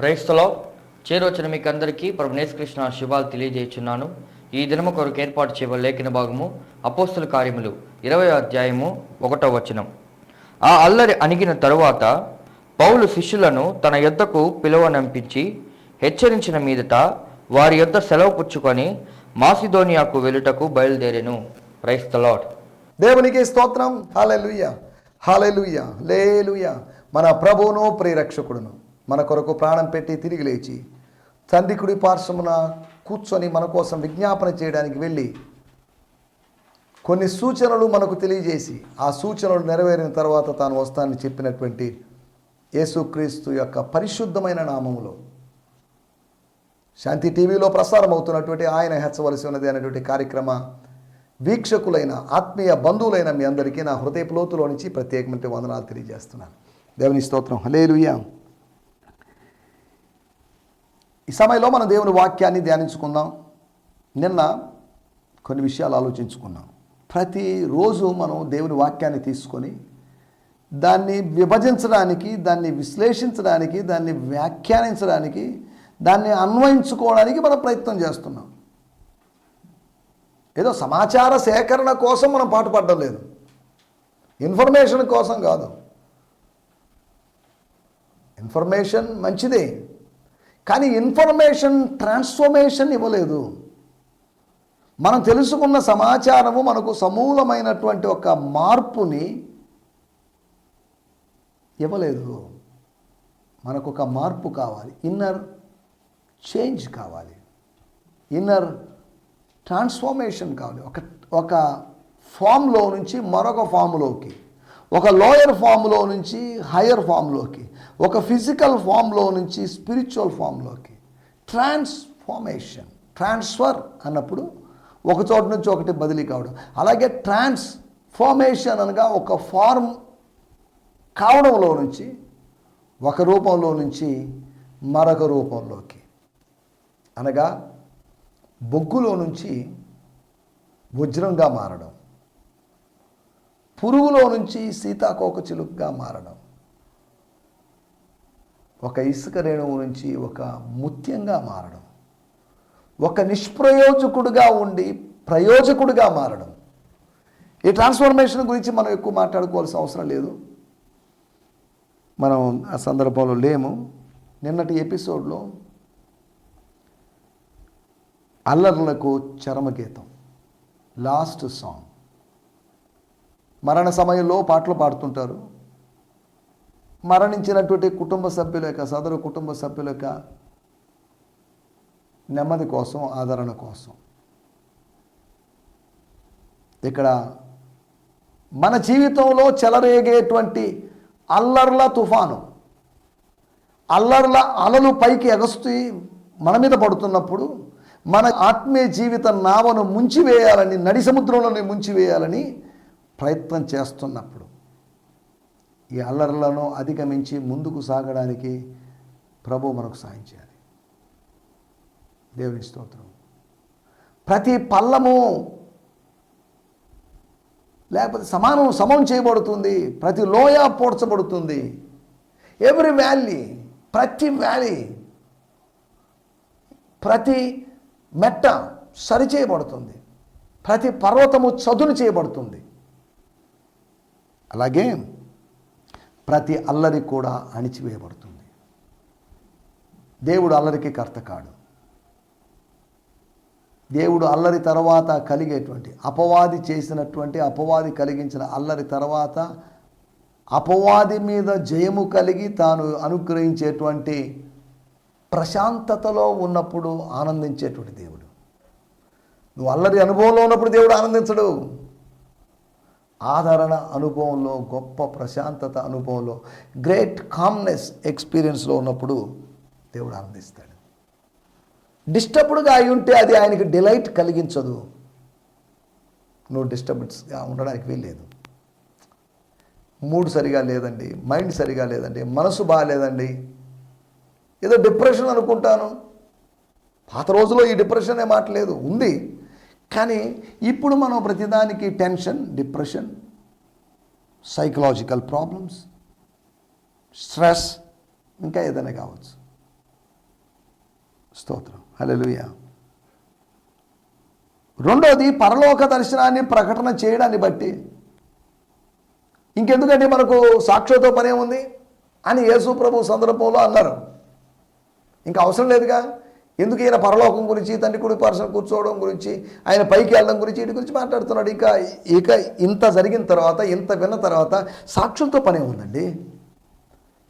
క్రైస్తలో చేరొచ్చిన మీకు అందరికీ ప్రభు యేసుకృష్ణ శుభాలు తెలియజేయుచున్నాను. ఈ దినము కొరకు ఏర్పాటు చేయబడిన లేఖన భాగము అపోస్తల కార్యములు 20వ అధ్యాయము 1వ వచనం. ఆ అల్లరి అణిగిన తరువాత పౌలు శిష్యులను తన యొద్దకు పిలువనంపించి హెచ్చరించిన మీదట వారి యొద్ద సెలవు పుచ్చుకొని మాసిదోనియాకు వెళ్ళుటకు బయలుదేరెను. Praise the lord. దేవునికి స్తోత్రం. హల్లెలూయా, హల్లెలూయా, హల్లెలూయా. మన ప్రభువును ప్రియరక్షకుడును మన కొరకు ప్రాణం పెట్టి తిరిగి లేచి తండ్రి కుడి పార్శ్వమున కూర్చొని మన కోసం విజ్ఞాపన చేయడానికి వెళ్ళి కొన్ని సూచనలు మనకు తెలియజేసి ఆ సూచనలు నెరవేరిన తర్వాత తాను వస్తానని చెప్పినటువంటి యేసుక్రీస్తు యొక్క పరిశుద్ధమైన నామములో శాంతి టీవీలో ప్రసారం అవుతున్నటువంటి ఆయన హెచ్చవలసి ఉన్నది అనేటువంటి కార్యక్రమ వీక్షకులైన ఆత్మీయ బంధువులైన మీ అందరికీ నా హృదయపు లోతులో నుంచి ప్రత్యేకమైన వందనాలు తెలియజేస్తున్నాను. దేవుని స్తోత్రం. హల్లెలూయా. ఈ సమయంలో మనం దేవుని వాక్యాన్ని ధ్యానించుకుందాం. నిన్న కొన్ని విషయాలు ఆలోచించుకున్నాం. ప్రతిరోజు మనం దేవుని వాక్యాన్ని తీసుకొని దాన్ని విభజించడానికి, దాన్ని విశ్లేషించడానికి, దాన్ని వ్యాఖ్యానించడానికి, దాన్ని అన్వయించుకోవడానికి మనం ప్రయత్నం చేస్తున్నాం. ఏదో సమాచార సేకరణ కోసం మనం పాటుపడడం లేదు, ఇన్ఫర్మేషన్ కోసం కాదు. ఇన్ఫర్మేషన్ మంచిదే, కానీ ఇన్ఫర్మేషన్ ట్రాన్స్ఫర్మేషన్ ఇవ్వలేదు. మనం తెలుసుకున్న సమాచారము మనకు సమూలమైనటువంటి ఒక మార్పుని ఇవ్వలేదు. మనకు ఒక మార్పు కావాలి, ఇన్నర్ చేంజ్ కావాలి, ఇన్నర్ ట్రాన్స్ఫర్మేషన్ కావాలి. ఒక ఫామ్లో నుంచి మరొక ఫామ్లోకి, ఒక లోయర్ ఫామ్లో నుంచి హయ్యర్ ఫామ్లోకి, ఒక ఫిజికల్ ఫామ్లో నుంచి స్పిరిచువల్ ఫామ్లోకి. ట్రాన్స్ఫర్మేషన్, ట్రాన్స్ఫర్ అన్నప్పుడు ఒక చోటు నుంచి ఒకటి బదిలీ కావడం. అలాగే ట్రాన్స్ఫర్మేషన్ అనగా ఒక ఫార్మ్ కావడంలో నుంచి ఒక రూపంలో నుంచి మరొక రూపంలోకి, అనగా బొగ్గులో నుంచి వజ్రంగా మారడం, పురుగులో నుంచి సీతాకోక చిలుకగా మారడం, ఒక ఇసుక రేణువు నుంచి ఒక ముత్యంగా మారడం, ఒక నిష్ప్రయోజకుడుగా ఉండి ప్రయోజకుడుగా మారడం. ఈ ట్రాన్స్ఫర్మేషన్ గురించి మనం ఎక్కువ మాట్లాడుకోవాల్సిన అవసరం లేదు, మనం ఆ సందర్భంలో లేము. నిన్నటి ఎపిసోడ్లో అల్లర్లకు చరమగీతం, లాస్ట్ సాంగ్. మరణ సమయంలో పాటలు పాడుతుంటారు. మరణించినటువంటి కుటుంబ సభ్యుల యొక్క, సదరు కుటుంబ సభ్యుల యొక్క నెమ్మది కోసం, ఆదరణ కోసం. ఇక్కడ మన జీవితంలో చెలరేగేటువంటి అల్లర్ల తుఫాను, అల్లర్ల అలలు పైకి ఎగస్తూ మన మీద పడుతున్నప్పుడు, మన ఆత్మీయ జీవిత నావను ముంచివేయాలని, నడి సముద్రంలోని ముంచివేయాలని ప్రయత్నం చేస్తున్నప్పుడు, ఈ అల్లర్లను అధిగమించి ముందుకు సాగడానికి ప్రభు మనకు సాయం చేయాలి. దేవుని స్తోత్రం. ప్రతి పల్లము లేకపోతే సమం చేయబడుతుంది, ప్రతి లోయ పోడ్చబడుతుంది. ఎవ్రీ వ్యాలీ, ప్రతి వ్యాలీ, ప్రతి మెట్ట సరిచేయబడుతుంది, ప్రతి పర్వతము చదును చేయబడుతుంది. అలాగే ప్రతి అల్లరి కూడా అణిచివేయబడుతుంది. దేవుడు అల్లరికి కర్త కాడు. దేవుడు అల్లరి తర్వాత కలిగేటువంటి, అపవాది చేసినటువంటి, అపవాది కలిగించిన అల్లరి తర్వాత అపవాది మీద జయము కలిగి తాను అనుగ్రహించేటువంటి ప్రశాంతతలో ఉన్నప్పుడు ఆనందించేటువంటి దేవుడు. నువ్వు అల్లరి అనుభవంలో ఉన్నప్పుడు దేవుడు ఆనందించడు. ఆదరణ అనుభవంలో, గొప్ప ప్రశాంతత అనుభవంలో, గ్రేట్ కామ్నెస్ ఎక్స్పీరియన్స్లో ఉన్నప్పుడు దేవుడు ఆనందిస్తాడు. డిస్టర్బ్డ్గా అయి ఉంటే అది ఆయనకి డిలైట్ కలిగించదు. నువ్వు డిస్టర్బెన్స్గా ఉండడానికి వీల్లేదు. మూడ్ సరిగా లేదండి, మైండ్ సరిగా లేదండి, మనసు బాగాలేదండి, ఏదో డిప్రెషన్ అనుకుంటాను. పాత రోజుల్లో ఈ డిప్రెషన్ అనే మాట లేదు, ఉంది. కానీ ఇప్పుడు మనం ప్రతిదానికి tension, depression, psychological problems, stress, ఇంకా ఏదైనా కావచ్చు. స్తోత్రం. హల్లెలూయా. రెండోది, పరలోక దర్శనాన్ని ప్రకటన చేయడాన్ని బట్టి ఇంకెందుకంటే మనకు సాక్షితో పనే ఉంది అని యేసు ప్రభు సందర్భంలో అన్నారు. ఇంకా అవసరం లేదుగా. ఎందుకు ఈయన పరలోకం గురించి, తండ్రి కుడి పార్శ్వన కూర్చోవడం గురించి, ఆయన పైకి వెళ్ళడం గురించి, వీటి గురించి మాట్లాడుతున్నాడు. ఇక ఇంత జరిగిన తర్వాత, ఇంత విన్న తర్వాత సాక్షులతో పనే ఉందండి.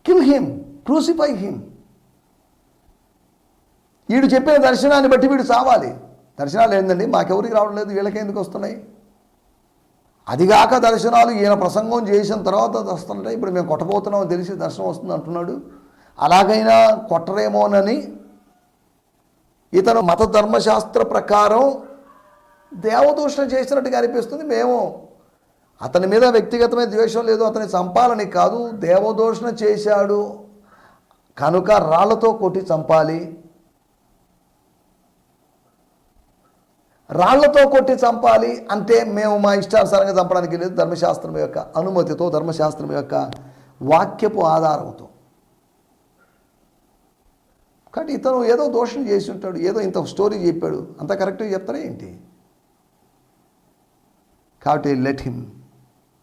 Kill him, crucify him. వీడు చెప్పిన దర్శనాన్ని బట్టి వీడు చావాలి. దర్శనాలు ఏందండి, మాకెవరికి రావడం లేదు, వీళ్ళకి ఎందుకు వస్తున్నాయి? అదిగాక దర్శనాలు ఈయన ప్రసంగం చేసిన తర్వాత వస్తున్నాయి. ఇప్పుడు మేము కొట్టబోతున్నామని తెలిసి దర్శనం వస్తుంది అంటున్నాడు. అలాగైనా కొట్టరేమోనని ఇతను మత ధర్మశాస్త్ర ప్రకారం దేవదూషణ చేసినట్టుగా అనిపిస్తుంది. మేము అతని మీద వ్యక్తిగతమైన ద్వేషం లేదు, అతని చంపాలని కాదు, దేవదూషణ చేశాడు కనుక రాళ్లతో కొట్టి చంపాలి. రాళ్లతో కొట్టి చంపాలి అంటే మేము మా ఇష్టానుసారంగా చంపడానికి లేదు, ధర్మశాస్త్రం యొక్క అనుమతితో, ధర్మశాస్త్రం యొక్క వాక్యపు ఆధారంతో. కాబట్టి ఇతను ఏదో దోషం చేసి ఉంటాడు, ఏదో ఇంత స్టోరీ చెప్పాడు, అంత కరెక్ట్గా చెప్తారా ఏంటి? కాబట్టి let him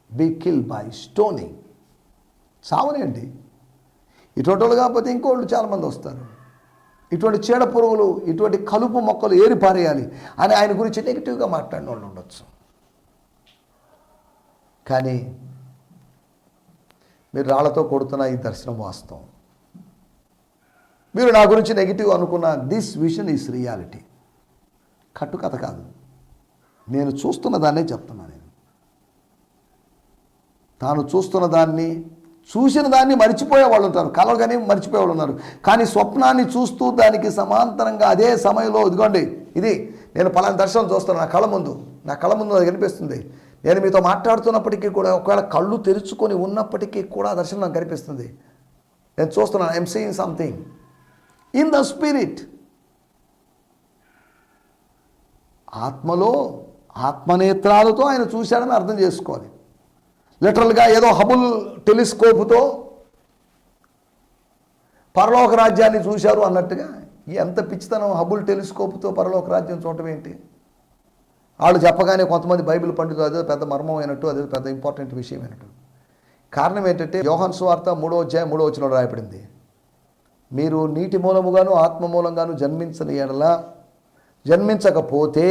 be kill by stoning. చావనేయండి. ఇటువంటి వాళ్ళు కాకపోతే ఇంకోళ్ళు చాలామంది వస్తారు. ఇటువంటి చీడ పురుగులు, ఇటువంటి కలుపు మొక్కలు ఏరి పారేయాలి అని ఆయన గురించి నెగిటివ్గా మాట్లాడిన వాళ్ళు ఉండొచ్చు. కానీ మీరు రాళ్లతో కొడుతున్న ఈ దర్శనం వాస్తవం. మీరు నా గురించి నెగిటివ్ అనుకున్న దిస్ విజన్ ఈస్ రియాలిటీ. కట్టుకథ కాదు, నేను చూస్తున్న దాన్నే చెప్తున్నా. నేను తాను చూస్తున్న దాన్ని, చూసిన దాన్ని మర్చిపోయే వాళ్ళు ఉంటారు, కలగానే మర్చిపోయే వాళ్ళు ఉన్నారు. కానీ స్వప్నాన్ని చూస్తూ దానికి సమాంతరంగా అదే సమయంలో, ఇదిగోండి ఇది నేను పలానా దర్శనం చూస్తాను, నా కళ్ళ ముందు అది కనిపిస్తుంది. నేను మీతో మాట్లాడుతున్నప్పటికీ కూడా, ఒకవేళ కళ్ళు తెరుచుకొని ఉన్నప్పటికీ కూడా దర్శనం నాకు కనిపిస్తుంది. నేను చూస్తున్నాను, I'm seeing something in the spirit. ఆత్మలో, ఆత్మనేత్రాలతో ఆయన చూశాడని అర్థం చేసుకోవాలి. లిటరల్గా ఏదో హబుల్ టెలిస్కోపుతో పరలోక రాజ్యాన్ని చూశారు అన్నట్టుగా. ఎంత పిచ్చితనం! హబుల్ టెలిస్కోపుతో పరలోక రాజ్యం చూడటం ఏంటి? వాళ్ళు చెప్పగానే కొంతమంది బైబిల్ పండితులు అదే పెద్ద మర్మం అయినట్టు, అదే పెద్ద ఇంపార్టెంట్ విషయం అయినట్టు. కారణం ఏంటంటే యోహాను సువార్త 3వ అధ్యాయం 3వ వచనంలో రాయబడింది, మీరు నీటి మూలముగాను ఆత్మ మూలంగాను జన్మించని ఎడల, జన్మించకపోతే,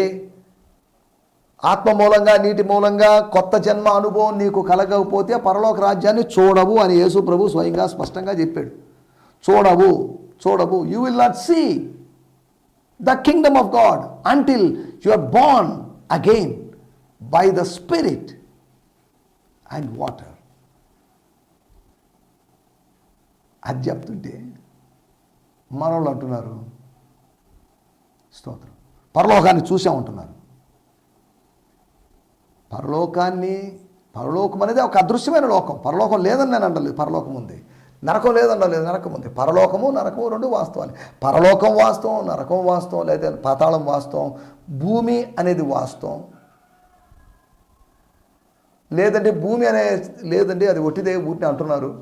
ఆత్మ మూలంగా నీటి మూలంగా కొత్త జన్మ అనుభవం నీకు కలగకపోతే పరలోక రాజ్యాన్ని చూడవు అని యేసు ప్రభు స్వయంగా స్పష్టంగా చెప్పాడు. చూడవు. You will not see the kingdom of God until you are born again by the spirit and water. అది చెప్తుంటే మనోళ్ళు అంటున్నారు, స్తోత్రం, పరలోకాన్ని చూసామంటున్నారు. పరలోకం అనేది ఒక అదృశ్యమైన లోకం. పరలోకం లేదని నేను అంటలేదు, పరలోకం ఉంది. నరకం లేదనలేదు, నరకం ఉంది. పరలోకము నరకము రెండు వాస్తవాలు. పరలోకం వాస్తవం, నరకం వాస్తవం, లేదా పాతాళం వాస్తవం. భూమి అనేది వాస్తవం, లేదంటే భూమి లేదండి అది ఒట్టిదే ఊటిని అంటున్నారు.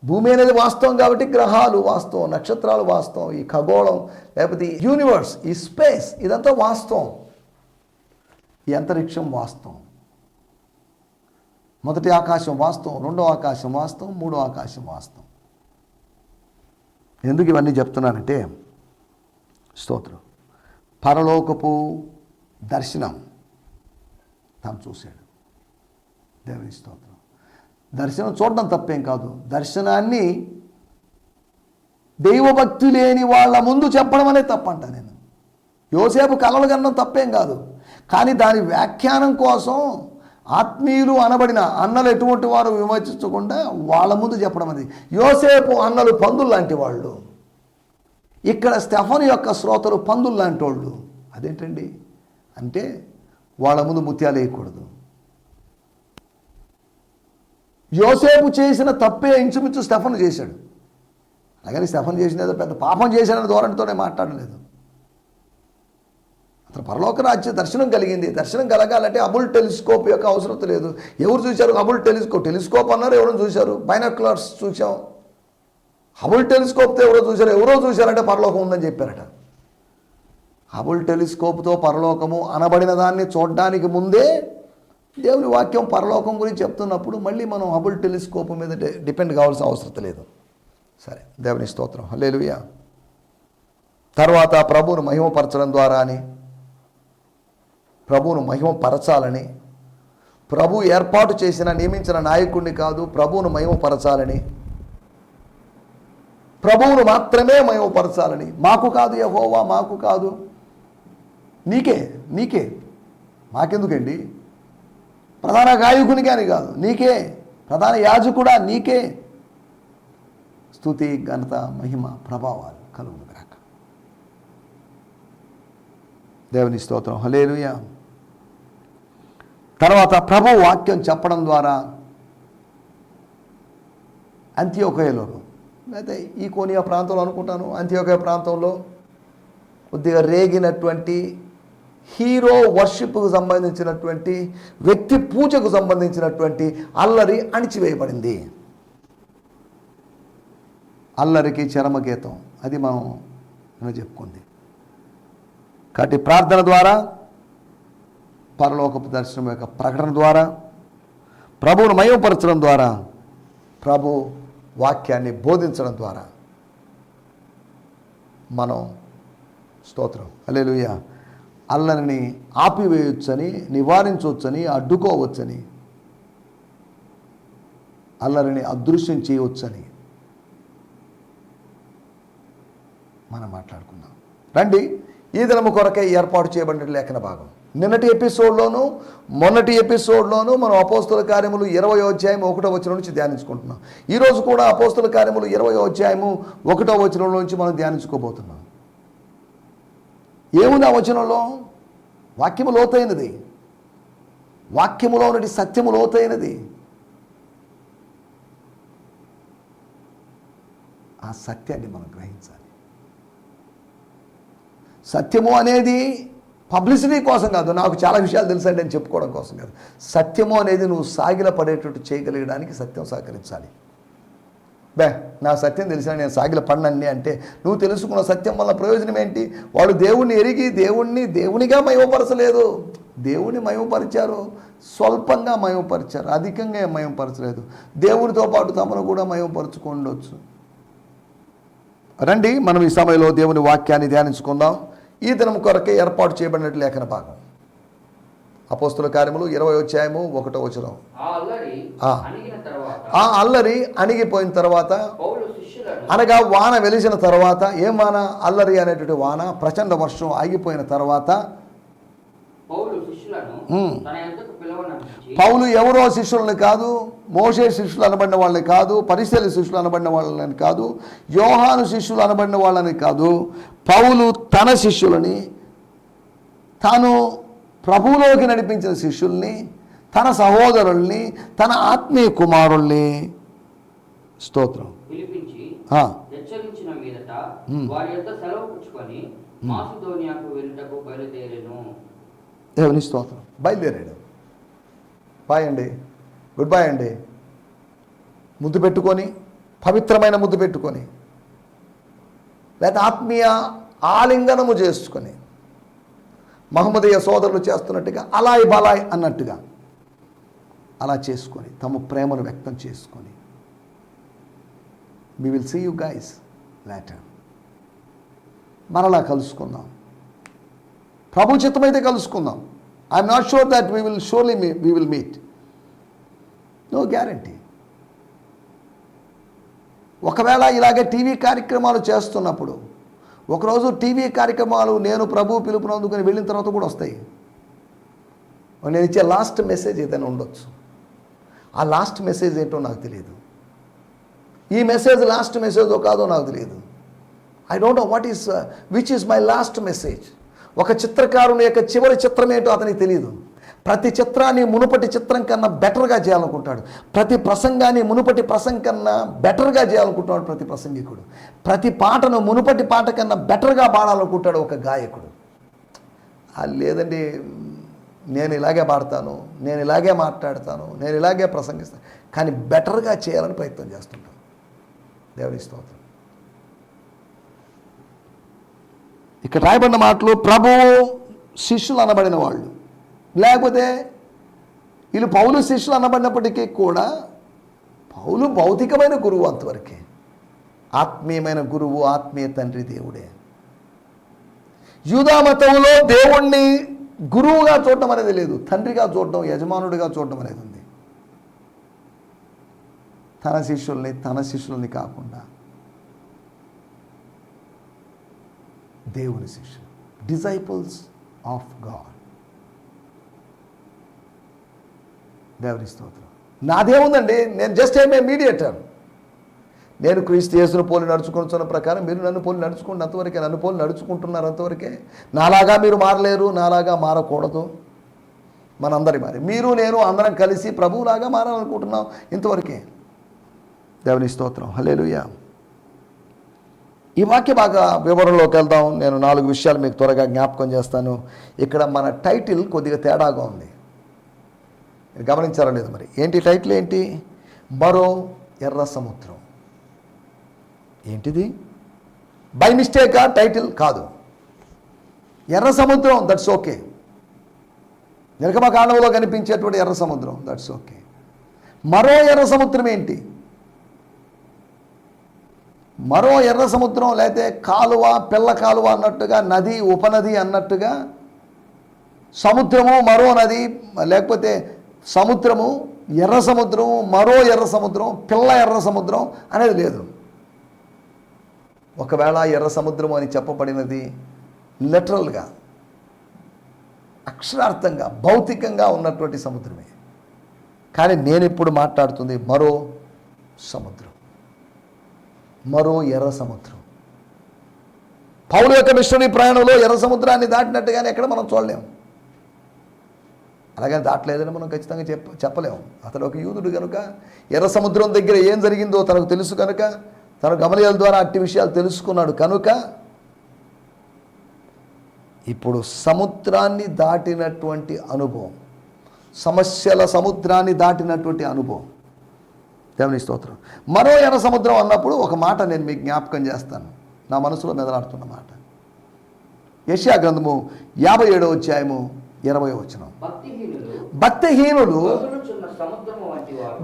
భూమి అనేది వాస్తవం కాబట్టి గ్రహాలు వాస్తవం, నక్షత్రాలు వాస్తవం, ఈ ఖగోళం లేకపోతే ఈ యూనివర్స్, ఈ స్పేస్ ఇదంతా వాస్తవం. ఈ అంతరిక్షం వాస్తవం. మొదటి ఆకాశం వాస్తవం, రెండో ఆకాశం వాస్తవం, మూడో ఆకాశం వాస్తవం. ఎందుకు ఇవన్నీ చెప్తున్నానంటే, స్తోత్రం, పరలోకపు దర్శనం తాను చూశాడు. దేవుని స్తోత్రం. దర్శనం చూడడం తప్పేం కాదు, దర్శనాన్ని దైవభక్తి లేని వాళ్ళ ముందు చెప్పడం అనేది తప్పంట. నేను యోసేపు కలలు కనడం తప్పేం కాదు, కానీ దాని వ్యాఖ్యానం కోసం ఆత్మీయులు అనబడిన అన్నలు ఎటువంటి వారు విమర్శించకుండా వాళ్ళ ముందు చెప్పడం అది. యోసేపు అన్నలు పందులు లాంటి వాళ్ళు, ఇక్కడ స్టెఫను యొక్క శ్రోతలు పందులు లాంటి వాళ్ళు. అదేంటండి అంటే వాళ్ళ ముందు ముత్యాలు వేయకూడదు. యోసేపు చేసిన తప్పే ఇంచుమించు స్టెఫను చేశాడు. అలాగని స్టెఫను చేసిన ఏదో పెద్ద పాపం చేశాడని ధోరణితోనే మాట్లాడలేదు. అతను పరలోక రాజ్య దర్శనం కలిగింది. దర్శనం కలగాలంటే హబుల్ టెలిస్కోప్ యొక్క అవసరం లేదు. ఎవరు చూశారు హబుల్ టెలిస్కోప్? టెలిస్కోప్ అన్నారు, ఎవరు చూశారు? బైనాక్యులర్స్ చూసాం. హబుల్ టెలిస్కోప్తో ఎవరో చూశారంటే పరలోకం ఉందని చెప్పారట. హబుల్ టెలిస్కోప్తో పరలోకము అనబడిన దాన్ని చూడడానికి ముందే దేవుని వాక్యం పరలోకం గురించి చెప్తున్నప్పుడు మళ్ళీ మనం హబుల్ టెలిస్కోప్ మీద డిపెండ్ కావాల్సిన అవసరం లేదు. సరే, దేవుని స్తోత్రం, హల్లెలూయా. తర్వాత ప్రభువును మహిమపరచడం ద్వారా అని, ప్రభువును మహిమపరచాలని, ప్రభు ఏర్పాటు చేసిన నియమించిన నాయకుడిని కాదు, ప్రభువును మహిమపరచాలని, ప్రభువును మాత్రమే మహిమపరచాలని. మాకు కాదు యెహోవా, మాకు కాదు, నీకే మాకెందుకండి, ప్రధాన గాయకునికి అని కాదు, నీకే, ప్రధాన యాజకుడా నీకే స్తుతి ఘనత మహిమ ప్రభావాలు కలుగును గాక. దేవుని స్తోత్రం, హల్లెలూయా. తర్వాత ప్రభు వాక్యం చెప్పడం ద్వారా అంత్యోకయలోను, అయితే ఈ కోనియా ప్రాంతంలో అనుకుంటాను, అంత్యోకయ ప్రాంతంలో కొద్దిగా రేగినటువంటి హీరో వర్షిప్కు సంబంధించినటువంటి వ్యక్తి పూజకు సంబంధించినటువంటి అల్లరి అణిచివేయబడింది. అల్లరికి చరమగీతం అది మనం చెప్పుకుంది. కాబట్టి ప్రార్థన ద్వారా, పరలోకపు దర్శనం యొక్క ప్రకటన ద్వారా, ప్రభువును మహిమపరచడం ద్వారా, ప్రభు వాక్యాన్ని బోధించడం ద్వారా మనం స్తోత్రం హల్లెలూయా అల్లరిని ఆపివేయొచ్చని, నివారించవచ్చని, అడ్డుకోవచ్చని, అల్లరిని అదృశ్యం చేయవచ్చని మనం మాట్లాడుకుందాం. రండి, ఈ దినము కొరకై ఏర్పాటు చేయబడిన లేఖన భాగం. నిన్నటి ఎపిసోడ్లోను మొన్నటి ఎపిసోడ్లోను మనం అపోస్తుల కార్యములు 20వ అధ్యాయం 1వ వచనం నుంచి ధ్యానించుకుంటున్నాం. ఈరోజు కూడా అపోస్తుల కార్యములు 20వ అధ్యాయము 1వ వచనం నుంచి మనం ధ్యానించుకోబోతున్నాం. ఏముంది ఆ వచనంలో? వాక్యము లోతైనది, వాక్యములో ఉన్నటి సత్యము లోతైనది. ఆ సత్యాన్ని మనం గ్రహించాలి. సత్యము అనేది పబ్లిసిటీ కోసం కాదు, నాకు చాలా విషయాలు తెలుసండి అని చెప్పుకోవడం కోసం కాదు. సత్యము అనేది నువ్వు సాగిల పడేటట్టు చేయగలిగడానికి సత్యం సహకరించాలి. నా సత్యం తెలిసిన నేను సాగిల పడినన్ని అంటే నువ్వు తెలుసుకున్న సత్యం వల్ల ప్రయోజనం ఏంటి? వాడు దేవుణ్ణి ఎరిగి దేవునిగా మహిమపరచలేదు. దేవుని మహిమపరిచారు, స్వల్పంగా మహిమపరిచారు, అధికంగా మహిమపరచలేదు. దేవునితో పాటు తమను కూడా మహిమపరచుకుండొచ్చు. రండి, మనం ఈ సమయంలో దేవుని వాక్యాన్ని ధ్యానించుకుందాం. ఈ దినం కొరకే ఏర్పాటు చేయబడినట్లు లేఖన భాగం అపోస్తుల కార్యములు 20వ అధ్యాయము 1వ వచనం. ఆ అల్లరి అణిగిపోయిన తర్వాత, అనగా వాన వెలిసిన తర్వాత, ఏం వాన? అల్లరి అనేటువంటి వాన, ప్రచండ వర్షం ఆగిపోయిన తర్వాత పౌలు ఎవరో శిష్యులని కాదు, మోషే శిష్యులు అనబడిన వాళ్ళని కాదు, పరిసయ్యుల శిష్యులు అనబడిన వాళ్ళని కాదు, యోహాను శిష్యులు అనబడిన వాళ్ళని కాదు, పౌలు తన శిష్యులని, తాను ప్రభువులోకి నడిపించిన శిష్యుల్ని, తన సహోదరుల్ని, తన ఆత్మీయ కుమారుల్ని స్తోత్రం దేవుని స్తోత్రం బయలుదేరాడు. బాయ్ అండి, గుడ్ బాయ్ అండి, ముద్దు పెట్టుకొని, పవిత్రమైన ముద్దు పెట్టుకొని, లేదా ఆత్మీయ ఆలింగనము చేసుకొని, మహమ్మదీయ సోదరులు చేస్తున్నట్టుగా అలాయ్ బలాయ్ అన్నట్టుగా అలా చేసుకొని, తమ ప్రేమను వ్యక్తం చేసుకొని, we will see you guys later. మరలా కలుసుకుందాం, ప్రభు చిత్తమైతే కలుసుకుందాం. I'm not sure that we will meet, no guarantee. ఒకవేళ ఇలాగే టీవీ కార్యక్రమాలు చేస్తున్నప్పుడు, ఒకరోజు టీవీ కార్యక్రమాలు నేను ప్రభు పిలుపునందుకొని వెళ్ళిన తర్వాత కూడా వస్తాయి. నేను ఇచ్చే లాస్ట్ మెసేజ్ ఏదైనా ఉండొచ్చు. ఆ లాస్ట్ మెసేజ్ ఏంటో నాకు తెలియదు. ఈ మెసేజ్ లాస్ట్ మెసేజో కాదో నాకు తెలియదు. I don't know which is my last message. ఒక చిత్రకారుని యొక్క చివరి చిత్రం ఏంటో అతనికి తెలియదు. ప్రతి చిత్రాన్ని మునుపటి చిత్రం కన్నా బెటర్గా చేయాలనుకుంటాడు. ప్రతి ప్రసంగాన్ని మునుపటి ప్రసంగం కన్నా బెటర్గా చేయాలనుకుంటున్నాడు ప్రతి ప్రసంగికుడు. ప్రతి పాటను మునుపటి పాట కన్నా బెటర్గా పాడాలనుకుంటాడు ఒక గాయకుడు. లేదండి, నేను ఇలాగే పాడతాను, నేను ఇలాగే మాట్లాడతాను, నేను ఇలాగే ప్రసంగిస్తాను, కానీ బెటర్గా చేయాలని ప్రయత్నం చేస్తుంటాను. దేవుని స్తోత్రం. ఇక్కడ రాయబడిన మాటలు ప్రభువు శిష్యులు అనబడిన వాళ్ళు, లేకపోతే వీళ్ళు పౌలు శిష్యులు అనబడినప్పటికీ కూడా పౌలు భౌతికమైన గురువు అంతవరకే. ఆత్మీయమైన గురువు, ఆత్మీయ తండ్రి దేవుడే. యూదా మతంలో దేవుణ్ణి గురువుగా చూడటం అనేది లేదు, తండ్రిగా చూడటం, యజమానుడిగా చూడటం అనేది ఉంది. తన శిష్యుల్ని కాకుండా దేవుని శిష్యులు, డిసైపుల్స్ ఆఫ్ గాడ్. దేవుని స్తోత్రం. నాదేముందండి, నేను జస్ట్ ఏమే మీడియేటర్. నేను క్రీస్తు యేసును పోలి నడుచుకుంటున్న ప్రకారం మీరు నన్ను పోలి నడుచుకోండి, అంతవరకే. నన్ను పోలి నడుచుకుంటున్నారు, అంతవరకే. నాలాగా మీరు మారలేరు, నాలాగా మారకూడదు. మనందరి మారి మీరు నేను అందరం కలిసి ప్రభువులాగా మారాలనుకుంటున్నాం, ఇంతవరకే. దేవుని స్తోత్రం. హల్లెలూయా. ఈ వాక్య బాగా వివరంలోకి వెళ్దాం. నేను 4 విషయాలు మీకు త్వరగా జ్ఞాపకం చేస్తాను. ఇక్కడ మన టైటిల్ కొద్దిగా తేడాగా ఉంది, గమనించారా లేదు? మరి ఏంటి టైటిల్? ఏంటి? మరో ఎర్ర సముద్రం. ఏంటిది? బై మిస్టేకా టైటిల్? కాదు. ఎర్ర సముద్రం, దట్స్ ఓకే. నిర్గమకాండంలో కనిపించేటువంటి ఎర్ర సముద్రం, దట్స్ ఓకే. మరో ఎర్ర సముద్రం ఏంటి? మరో ఎర్ర సముద్రం, లేకపోతే కాలువ, పిల్ల కాలువ అన్నట్టుగా, నది, ఉపనది అన్నట్టుగా, సముద్రము, మరో నది, లేకపోతే సముద్రము, ఎర్ర సముద్రము, మరో ఎర్ర సముద్రం, పిల్ల ఎర్ర సముద్రం అనేది లేదు. ఒకవేళ ఎర్ర సముద్రము అని చెప్పబడినది లిటరల్గా, అక్షరార్థంగా, భౌతికంగా ఉన్నటువంటి సముద్రమే. కానీ నేను ఇప్పుడు మాట్లాడుతుంది మరో సముద్రం, మరో ఎర్ర సముద్రం. పౌలు యొక్క మిషనరీ ప్రయాణంలో ఎర్ర సముద్రాన్ని దాటినట్టుగానే ఎక్కడ మనం చూడలేము. అలాగని దాటలేదని మనం ఖచ్చితంగా చెప్పలేము. అతడు ఒక యూదుడు కనుక, ఎర్ర సముద్రం దగ్గర ఏం జరిగిందో తనకు తెలుసు కనుక, తన గమనికల ద్వారా అట్టి విషయాలు తెలుసుకున్నాడు కనుక, ఇప్పుడు సముద్రాన్ని దాటినటువంటి అనుభవం, సమస్యల సముద్రాన్ని దాటినటువంటి అనుభవం. దేవుని స్తోత్రం. మరో ఎర్ర సముద్రం అన్నప్పుడు ఒక మాట నేను మీకు జ్ఞాపకం చేస్తాను, నా మనసులో మెదలాడుతున్న మాట. యెషయా గ్రంథము 57వ అధ్యాయము 20వ వచనం. భక్తిహీనులు,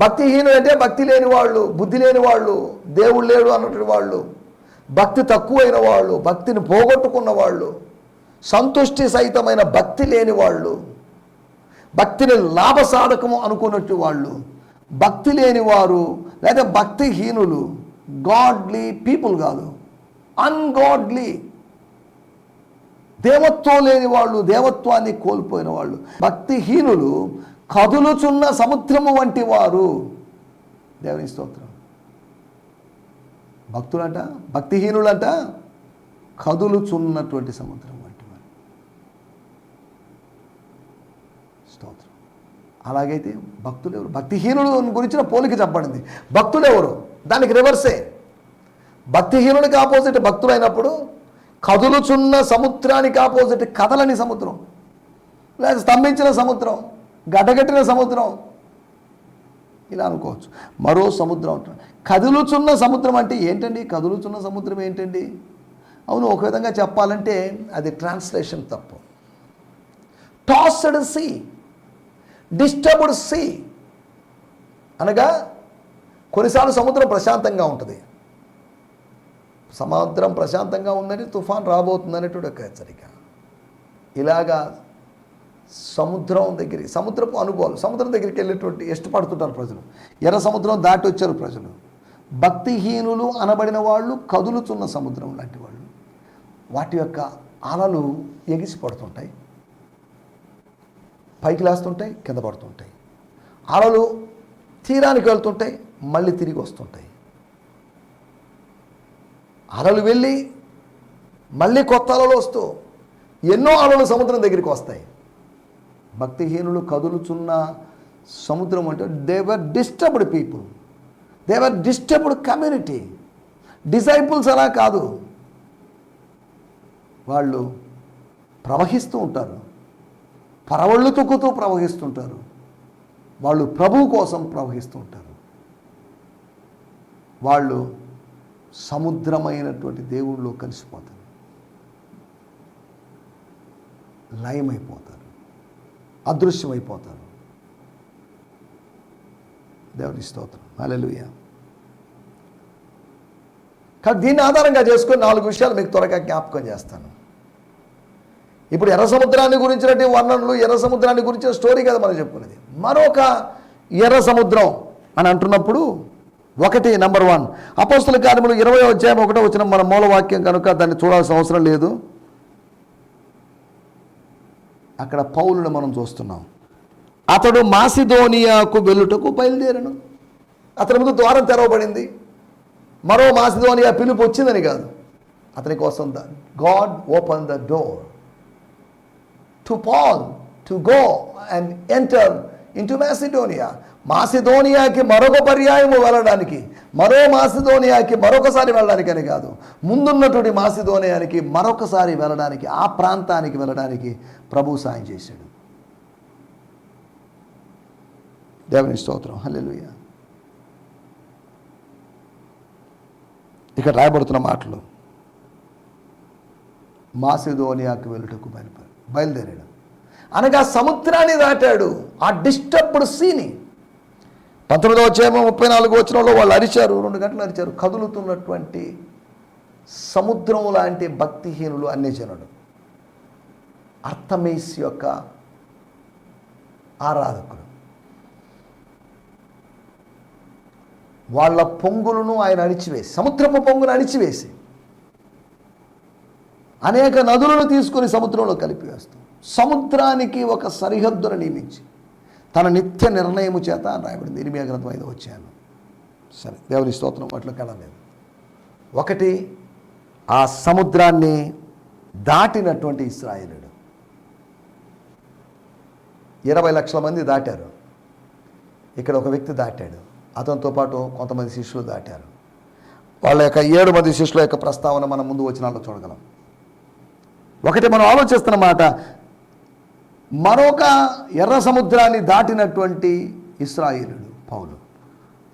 భక్తిహీనులు అంటే భక్తి లేని వాళ్ళు, బుద్ధి లేని వాళ్ళు, దేవుడు లేడు అన్నటువంటి వాళ్ళు, భక్తి తక్కువైన వాళ్ళు, భక్తిని పోగొట్టుకున్న వాళ్ళు, సంతుష్టి సహితమైన భక్తి లేని వాళ్ళు, భక్తిని లాభసాధకము అనుకున్నట్టు వాళ్ళు, భక్తి లేని వారు, లేదా భక్తిహీనులు, గాడ్లీ పీపుల్ కాదు, అన్గాడ్లీ, దేవత్వం లేని వాళ్ళు, దేవత్వాన్ని కోల్పోయిన వాళ్ళు, భక్తిహీనులు కదులుచున్న సముద్రము వంటి వారు. దేవుని స్తోత్రం. భక్తులంట, భక్తిహీనులంట కదులుచున్నటువంటి సముద్రం వంటి వారు. స్తోత్రం. అలాగైతే భక్తులు ఎవరు? భక్తిహీనులు గురించిన పోలిక చెప్పబడింది. భక్తులు ఎవరు? దానికి రివర్సే. భక్తిహీనుడికి ఆపోజిట్ భక్తులు అయినప్పుడు, కదులుచున్న సముద్రానికి ఆపోజిట్ కదలని సముద్రం, లేదా స్తంభించిన సముద్రం, గడ్డగట్టిన సముద్రం, ఇలా అనుకోవచ్చు. మరో సముద్రం అంటారు. కదులుచున్న సముద్రం అంటే ఏంటండి? కదులుచున్న సముద్రం ఏంటండి? అవును, ఒక విధంగా చెప్పాలంటే అది ట్రాన్స్లేషన్ తప్పు. టాస్డ్ సీ, డిస్టర్బ్డ్ సీ అనగా కొన్నిసార్లు సముద్రం ప్రశాంతంగా ఉంటుంది. సముద్రం ప్రశాంతంగా ఉందని తుఫాన్ రాబోతుందనేటువంటి ఒక హెచ్చరిక. ఇలాగా సముద్రం దగ్గర, సముద్రపు అనుభవాలు, సముద్రం దగ్గరికి వెళ్ళేటువంటి ఇష్టపడుతుంటారు ప్రజలు. ఎర్ర సముద్రం దాటి వచ్చారు ప్రజలు. భక్తిహీనులు అనబడిన వాళ్ళు కదులుతున్న సముద్రం లాంటి వాళ్ళు. వాటి యొక్క అలలు ఎగిసి పడుతుంటాయి, పైకి లేస్తుంటాయి, కింద పడుతుంటాయి. అలలు తీరానికి వెళ్తుంటాయి, మళ్ళీ తిరిగి వస్తుంటాయి. అలలు వెళ్ళి మళ్ళీ కొత్త అలలు వస్తూ ఎన్నో అలలు సముద్రం దగ్గరికి వస్తాయి. భక్తిహీనులు కదులుచున్న సముద్రం అంటే they were disturbed people, they were disturbed community. Disciples అలా కాదు, వాళ్ళు ప్రవహిస్తూ ఉంటారు, పరవళ్ళు తొక్కుతూ ప్రవహిస్తుంటారు. వాళ్ళు ప్రభువు కోసం ప్రవహిస్తూ ఉంటారు. వాళ్ళు సముద్రమైనటువంటి దేవుళ్ళలో కలిసిపోతారు. లయమైపోతారు, అదృశ్యమైపోతారు. దేవుని స్తోత్రం, హల్లెలూయా. కానీ దీన్ని ఆధారంగా చేసుకొని 4 విషయాలు మీకు త్వరగా జ్ఞాపకం చేస్తాను. ఇప్పుడు ఎర్ర సముద్రాన్ని గురించినటువంటి వర్ణనలు, ఎర్ర సముద్రాన్ని గురించిన స్టోరీ కదా మనం చెప్పుకునేది. మరొక ఎర్ర సముద్రం అని అంటున్నప్పుడు ఒకటి నంబర్ 1 అపోస్తల కార్యములు 20వ అధ్యాయం 1వ వచనం మన మూలవాక్యం కనుక దాన్ని చూడాల్సిన అవసరం లేదు. అక్కడ పౌలును మనం చూస్తున్నాం. అతడు మాసిదోనియాకు వెళ్ళుటకు బయలుదేరను. అతని ముందు ద్వారం తెరవబడింది. మరో మాసిదోనియా పిలుపు వచ్చిందని కాదు, అతని కోసం God open the door to Paul to go and enter into Macedonia. మాసిదోనియాకి మరొక పర్యాయము వెళ్ళడానికి, మరో మాసిదోనియాకి మరొకసారి వెళ్ళడానికి అని కాదు, ముందున్నటువంటి మాసిదోనియానికి మరొకసారి వెళ్ళడానికి, ఆ ప్రాంతానికి వెళ్ళడానికి ప్రభు సాయం చేశాడు. దేవుని స్తోత్రం, హల్లెలూయా. ఇక్కడ రాయబడుతున్న మాటలు, మాసిదోనియాకు వెళ్ళుటకు బయలుదేరాడు అనగా సముద్రాన్ని దాటాడు. ఆ డిస్టర్బ్డ్ సీని 19వ అధ్యాయం 34వ వచనంలో వాళ్ళు అరిచారు, 2 గంటలు అరిచారు. కదులుతున్నటువంటి సముద్రం లాంటి భక్తిహీనులు అన్యజనుడు, అర్తమేస్ యొక్క ఆరాధకుడు, వాళ్ళ పొంగులను ఆయన అణిచివేసి, సముద్రపు పొంగును అణిచివేసి అనేక నదులను తీసుకొని సముద్రంలో కలిపివేస్తాం. సముద్రానికి ఒక సరిహద్దును నియమించి తన నిత్య నిర్ణయము చేత రాయబడింది. ఇర్మియా గ్రంథం 5వ అధ్యాయం. సరే, దేవుని స్తోత్రం. వాటిలోకి వెళ్ళలేదు. ఒకటి, ఆ సముద్రాన్ని దాటినటువంటి ఇశ్రాయేలుడు. 20 లక్షల మంది దాటారు. ఇక్కడ ఒక వ్యక్తి దాటాడు, అతనితో పాటు కొంతమంది శిష్యులు దాటారు. వాళ్ళ యొక్క 7 మంది శిష్యుల యొక్క ప్రస్తావన మనం ముందు వచనాల్లో చూడగలం. ఒకటి, మనం ఆలోచిస్తున్న మాట, మరొక ఎర్ర సముద్రాన్ని దాటినటువంటి ఇశ్రాయేలుడు పౌలు.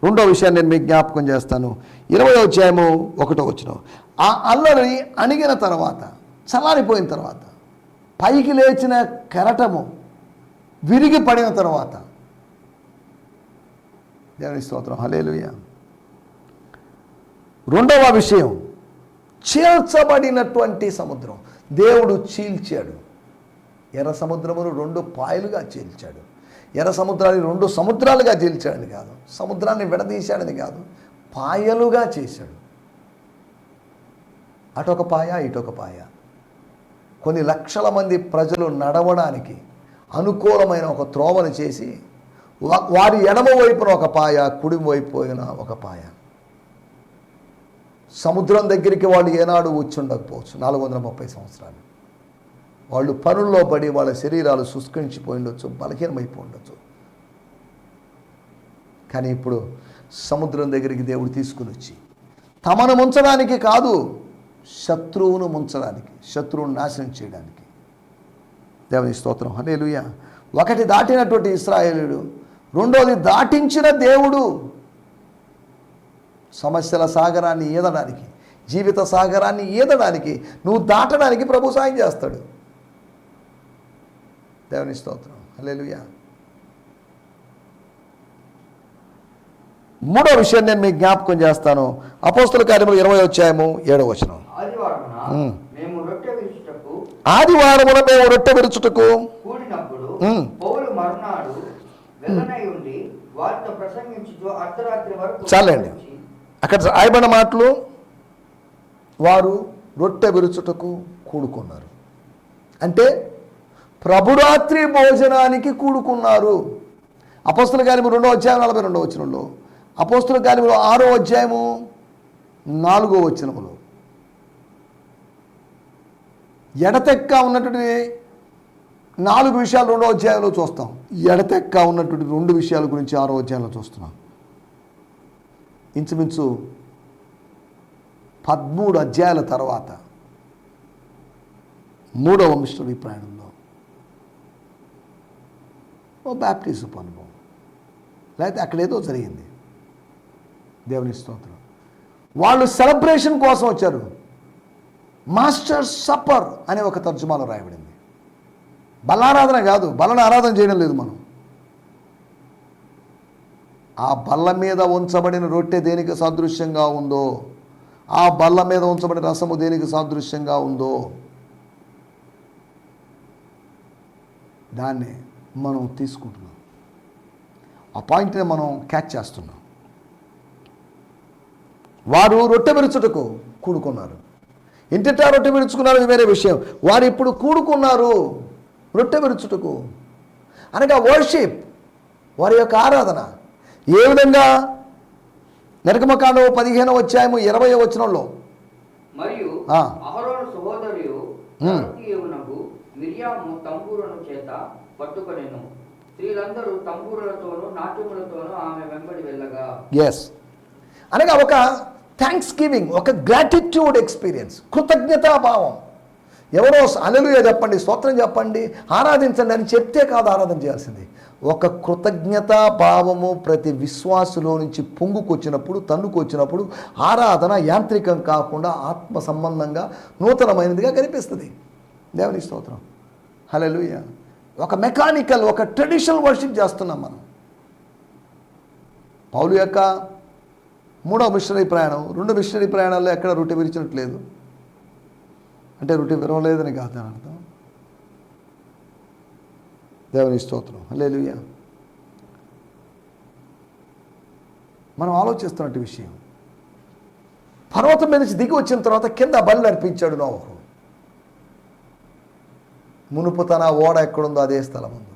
2వ విషయాన్ని నేను మీకు జ్ఞాపకం చేస్తాను. 20వ అధ్యాయము 1వ వచనం. ఆ అల్లరి అణిగిన తర్వాత, చల్లారిపోయిన తర్వాత, పైకి లేచిన కెరటము విరిగి పడిన తర్వాత, దేవుని స్తోత్రం, హల్లెలూయా. 2వ విషయం, చీల్చబడినటువంటి సముద్రం. దేవుడు చీల్చాడు ఎర్ర సముద్రమును 2 పాయలుగా చీల్చాడు. ఎర్ర సముద్రాన్ని 2 సముద్రాలుగా చీల్చాడని కాదు, సముద్రాన్ని విడదీశాడని కాదు, పాయలుగా చేశాడు. అటొక పాయ, ఇటొక పాయ. కొన్ని లక్షల మంది ప్రజలు నడవడానికి అనుకూలమైన ఒక త్రోవను చేసి, వారి ఎడమ వైపున ఒక పాయ, కుడి వైపున ఒక పాయ. సముద్రం దగ్గరికి వాళ్ళు ఏనాడు వచ్చి ఉండకపోవచ్చు, 430 సంవత్సరాలు. వాళ్ళు పనుల్లో పడి వాళ్ళ శరీరాలు శుష్కించిపోయి ఉండొచ్చు, బలహీనమైపోయి ఉండొచ్చు. కానీ ఇప్పుడు సముద్రం దగ్గరికి దేవుడు తీసుకుని వచ్చి, తమను ముంచడానికి కాదు, శత్రువును ముంచడానికి, శత్రువును నాశనం చేయడానికి. దేవుని స్తోత్రం, హల్లెలూయా. ఒకటి, దాటినటువంటి ఇశ్రాయేలుడు. 2వది, దాటించిన దేవుడు. సమస్యల సాగరాన్ని ఈదడానికి, జీవిత సాగరాన్ని ఈదడానికి, నువ్వు దాటడానికి ప్రభు సాయం చేస్తాడు. దేవుని స్తోత్రం, హల్లెలూయా. 3వ విషయం నేను మీకు జ్ఞాపకం చేస్తాను. అపోస్తల కార్యములు 20వ అధ్యాయము 7వ వచనం. ఆదివారమున మేము రొట్టె విరుచుటకు చాలండి. అక్కడ రాయబడిన మాటలు, వారు రొట్టె విరుచుటకు కూడుకున్నారు అంటే ప్రభురాత్రి భోజనానికి కూడుకున్నారు. అపోస్తల కార్యములు 2వ అధ్యాయం 42వ వచనంలో, అపోస్తల కార్యములు 6వ అధ్యాయము 4వ వచనములో ఎడతెక్క ఉన్నటువంటి 4 విషయాలు 2వ అధ్యాయంలో చూస్తాం. ఎడతెక్క ఉన్నటువంటి 2 విషయాల గురించి 6వ అధ్యాయంలో చూస్తున్నాం. ఇంచుమించు 13 అధ్యాయాల తర్వాత 3వ మిషనరీ ప్రయాణంలో ఓ బ్యాప్టిజం అనుభవం, లేకపోతే అక్కడేదో జరిగింది. దేవుని స్తోత్రం. వాళ్ళు సెలబ్రేషన్ కోసం వచ్చారు. మాస్టర్ సప్పర్ అనే ఒక తర్జుమాలో రాయబడింది. బలారాధన కాదు, బలను ఆరాధన చేయడం లేదు మనం. ఆ బల్ల మీద ఉంచబడిన రొట్టె దేనికి సాదృశ్యంగా ఉందో, ఆ బల్ల మీద ఉంచబడిన రసము దేనికి సాదృశ్యంగా ఉందో దాన్ని మనం తీసుకుంటున్నాం. ఆ పాయింట్ని మనం క్యాచ్ చేస్తున్నాం. వారు రొట్టె విరుచుటకు కూడుకున్నారు. ఇంటిటా రొట్టె విరుచుకున్నారు, అది వేరే విషయం. వారు ఇప్పుడు కూడుకున్నారు రొట్టె విరుచుటకు, అనగా వర్షిప్, వారి యొక్క ఆరాధన. ఏ విధంగా? నిర్గమకాండం 15వ అధ్యాయము 20వ వచనంలో, మరియు అహరోను సహోదరియు మిర్యాము తంబూరను చేత పట్టుకొనెను. స్త్రీలందరూ తంబూరులతోనూ నాట్యములతోనూ ఆమె వెంబడి వెళ్ళగా. ఎస్, అనగా ఒక థ్యాంక్స్ గివింగ్, ఒక గ్రాటిట్యూడ్ ఎక్స్పీరియన్స్, కృతజ్ఞతాభావం. ఎవరో హల్లెలూయా చెప్పండి, స్తోత్రం చెప్పండి, ఆరాధించండి అని చెప్తే కాదు ఆరాధన చేయాల్సింది. ఒక కృతజ్ఞతా భావము ప్రతి విశ్వాసులో నుంచి పొంగుకొచ్చినప్పుడు, తన్నుకొచ్చినప్పుడు ఆరాధన యాంత్రికం కాకుండా ఆత్మ సంబంధంగా నూతనమైనదిగా కనిపిస్తుంది. దేవుని స్తోత్రం, హల్లెలూయా. ఒక మెకానికల్, ఒక ట్రెడిషనల్ వర్షిప్ చేస్తున్నాం మనం. పౌలు యొక్క 3వ మిషనరీ ప్రయాణం, 2 మిషనరీ ప్రయాణాల్లో ఎక్కడ రొట్టె విరిచినట్లేదు. అంటే రొట్టె విరవలేదని కాదు అని అర్థం. దేవుని స్తోత్రం, హల్లెలూయా. మనం ఆలోచిస్తున్నట్టు విషయం, పర్వతం మీద నుంచి దిగి వచ్చిన తర్వాత కింద బలి అర్పించాడు నోవహు. మునుపు తన ఓడ ఎక్కడుందో అదే స్థలం ఉంది,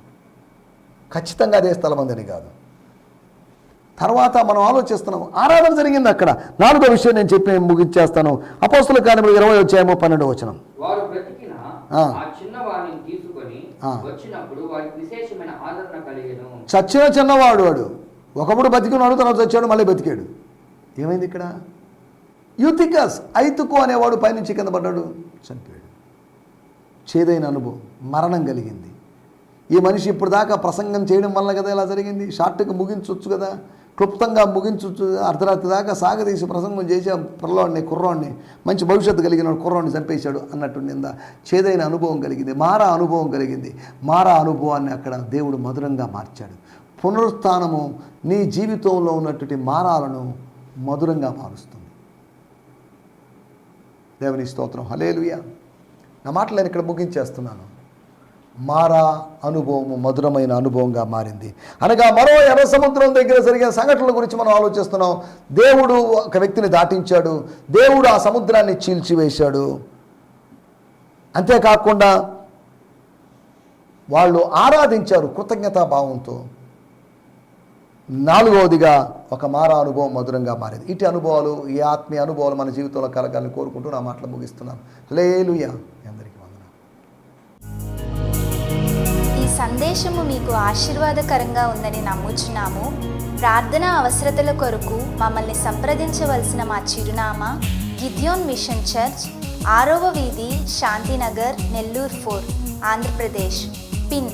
ఖచ్చితంగా అదే స్థలం ఉందని కాదు. తర్వాత మనం ఆలోచిస్తున్నాం, ఆరాధన జరిగింది అక్కడ. 4వ విషయం నేను చెప్పి ముగించేస్తాను. అపోస్తలుల కార్యములు 20వ అధ్యాయము 12వ వచనం. వారు బ్రతికిన ఆ చిన్నవాడిని తీసుకొని వచ్చినప్పుడు వారికి విశేషమైన ఆదరణ కలిగెను. చచ్చిన చిన్నవాడు వాడు, ఒకప్పుడు బతికినాడు, తర్వాత చచ్చాడు, మళ్ళీ బతికాడు. ఏమైంది ఇక్కడ? యూతికస్, ఐతుకు అనేవాడు పైనుంచి కింద పడ్డాడు, చనిపోయాడు. చేదైన అనుభవం, మరణం కలిగింది. ఈ మనిషి ఇప్పుడు దాకా ప్రసంగం చేయడం వల్ల కదా ఇలా జరిగింది. షార్ట్గా ముగించవచ్చు కదా, క్లుప్తంగా ముగించవచ్చు. అర్ధరాత్రి దాకా సాగదీసి ప్రసంగం చేసి కుర్రాడిని మంచి భవిష్యత్తు కలిగిన కుర్రాడిని చంపేశాడు అన్నట్టు నింద. చేదైన అనుభవం కలిగింది, మారా అనుభవం కలిగింది. మారా అనుభవాన్ని అక్కడ దేవుడు మధురంగా మార్చాడు. పునరుత్థానము నీ జీవితంలో ఉన్నటువంటి మారాలను మధురంగా మారుస్తుంది. దేవుని స్తోత్రం, హల్లెలూయా. నా మాటలు నేను ఇక్కడ ముగించేస్తున్నాను. మారా అనుభవము మధురమైన అనుభవంగా మారింది. అనగా మరో ఎర్ర సముద్రం దగ్గర జరిగిన సంఘటనల గురించి మనం ఆలోచిస్తున్నాం. దేవుడు ఒక వ్యక్తిని దాటించాడు, దేవుడు ఆ సముద్రాన్ని చీల్చివేశాడు. అంతేకాకుండా వాళ్ళు ఆరాధించారు కృతజ్ఞతా భావంతో. 4వదిగా ఒక మారా అనుభవం మధురంగా మారింది. ఇటు అనుభవాలు, ఈ ఆత్మీయ అనుభవాలు మన జీవితంలో కలగాలని కోరుకుంటూ నా మాటలు ముగిస్తున్నాను. హల్లెలూయా. అందరికీ వందనాలు. ఈ సందేశము మీకు ఆశీర్వాదకరంగా ఉందని నమ్ముచున్నాము. ప్రార్థనా అవసరతల కొరకు మమ్మల్ని సంప్రదించవలసిన మా చిరునామా గిద్యోన్ మిషన్ చర్చ్, 6వ వీధి, శాంతినగర్, నెల్లూరు 4, ఆంధ్రప్రదేశ్. పిన్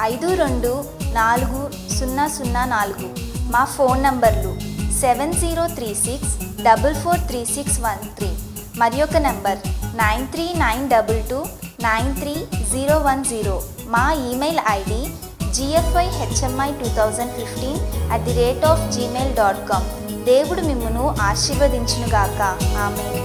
524004. మా ఫోన్ నంబర్లు 7036443613 మరి ఒక నంబర్ 9392293010. మా ఈమెయిల్ ఐడి gfihmi2015@gmail.com. దేవుడు మిమ్మును ఆశీర్వదించునుగాక. ఆమేన్.